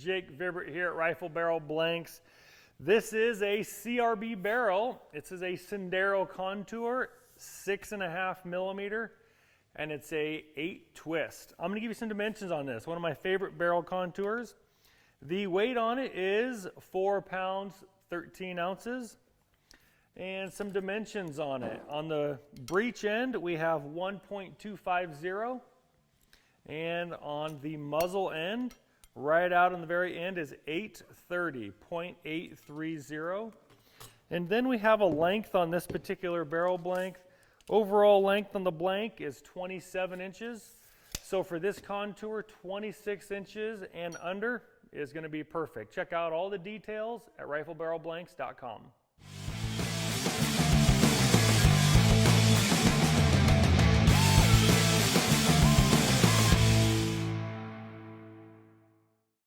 Jake Vibbert here at Rifle Barrel Blanks. This is a CRB barrel. It is a Sendero contour, 6.5 millimeter, and it's a 8 twist. I'm going to give you some dimensions on this. One of my favorite barrel contours. The weight on it is 4 pounds, 13 ounces. And some dimensions on it. On the breech end, we have 1.250. And on the muzzle end, right out on the very end, is 830, 0.830. And then we have a length on this particular barrel blank. Overall length on the blank is 27 inches. So for this contour, 26 inches and under is going to be perfect. Check out all the details at riflebarrelblanks.com.